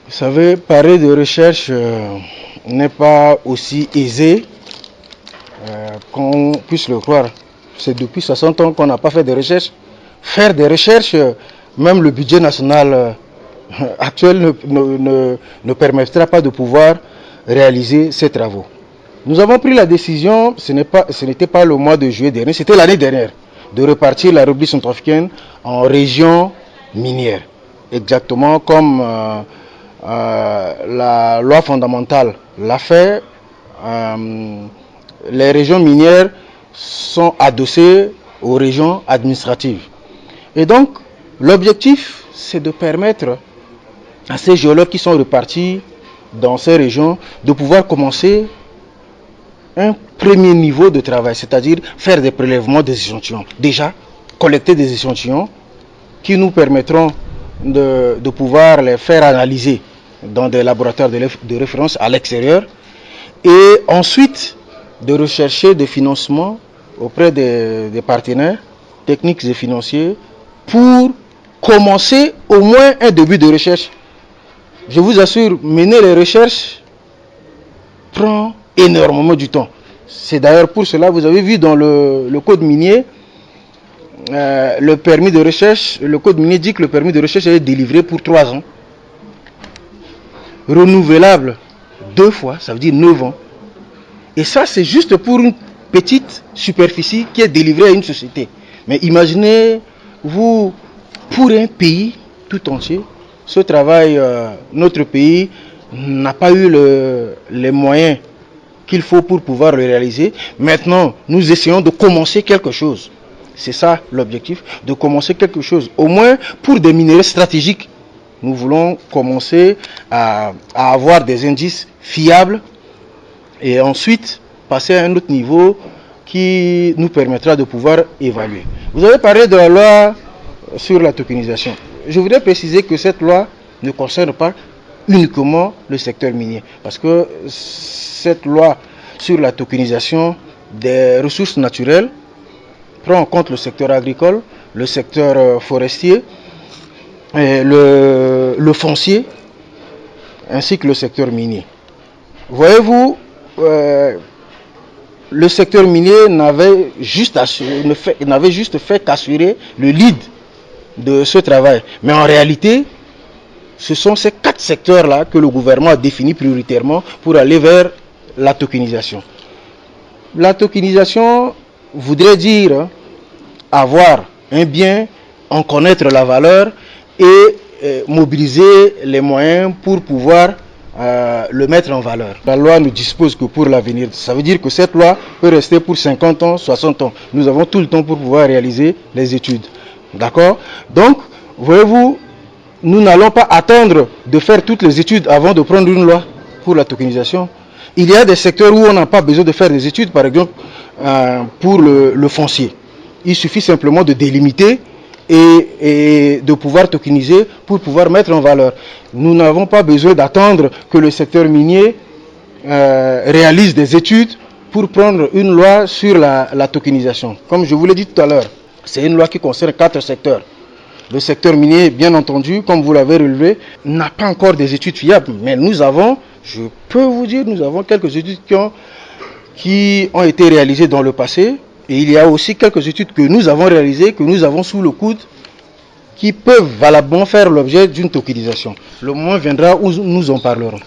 Vous savez, parler de recherche n'est pas aussi aisé qu'on puisse le croire. C'est depuis 60 ans qu'on n'a pas fait de recherche. Faire des recherches, même le budget national actuel ne permettra pas de pouvoir réaliser ces travaux. Nous avons pris la décision, ce n'était pas le mois de juillet dernier, c'était l'année dernière, de repartir la République centrafricaine en région minière. Exactement comme la loi fondamentale l'a fait. Les régions minières sont adossées aux régions administratives. Et donc, l'objectif, c'est de permettre à ces géologues qui sont repartis dans ces régions de pouvoir commencer un premier niveau de travail, c'est-à-dire faire des prélèvements des échantillons. Déjà, collecter des échantillons qui nous permettront de pouvoir les faire analyser dans des laboratoires de référence à l'extérieur, et ensuite de rechercher des financements auprès des partenaires techniques et financiers pour commencer au moins un début de recherche. Je vous assure, mener les recherches prend énormément du temps. C'est d'ailleurs pour cela, vous avez vu dans le code minier, le permis de recherche, le code minier dit que le permis de recherche est délivré pour 3 ans. Renouvelable 2 fois, ça veut dire 9 ans. Et ça, c'est juste pour une petite superficie qui est délivrée à une société. Mais imaginez, vous, pour un pays tout entier, ce travail, notre pays n'a pas eu les moyens qu'il faut pour pouvoir le réaliser. Maintenant, nous essayons de commencer quelque chose. C'est ça l'objectif, de commencer quelque chose. Au moins pour des minerais stratégiques, nous voulons commencer à avoir des indices fiables et ensuite passer à un autre niveau qui nous permettra de pouvoir évaluer. Vous avez parlé de la loi sur la tokenisation. Je voudrais préciser que cette loi ne concerne pas uniquement le secteur minier, parce que cette loi sur la tokenisation des ressources naturelles prend en compte le secteur agricole, le secteur forestier, et le foncier, ainsi que le secteur minier. Voyez-vous, le secteur minier n'avait juste fait qu'assurer le lead de ce travail. Mais en réalité, ce sont ces 4 secteurs-là que le gouvernement a définis prioritairement pour aller vers la tokenisation. La tokenisation voudrait dire avoir un bien, en connaître la valeur et mobiliser les moyens pour pouvoir le mettre en valeur. La loi ne dispose que pour l'avenir. Ça veut dire que cette loi peut rester pour 50 ans, 60 ans. Nous avons tout le temps pour pouvoir réaliser les études. D'accord? Donc, voyez-vous, nous n'allons pas attendre de faire toutes les études avant de prendre une loi pour la tokenisation. Il y a des secteurs où on n'a pas besoin de faire des études, par exemple pour le foncier. Il suffit simplement de délimiter et de pouvoir tokeniser pour pouvoir mettre en valeur. Nous n'avons pas besoin d'attendre que le secteur minier réalise des études pour prendre une loi sur la tokenisation. Comme je vous l'ai dit tout à l'heure, c'est une loi qui concerne 4 secteurs. Le secteur minier, bien entendu, comme vous l'avez relevé, n'a pas encore des études fiables. Mais nous avons, je peux vous dire, nous avons quelques études qui ont été réalisées dans le passé. Et il y a aussi quelques études que nous avons réalisées, que nous avons sous le coude, qui peuvent valablement faire l'objet d'une tokenisation. Le moment viendra où nous en parlerons.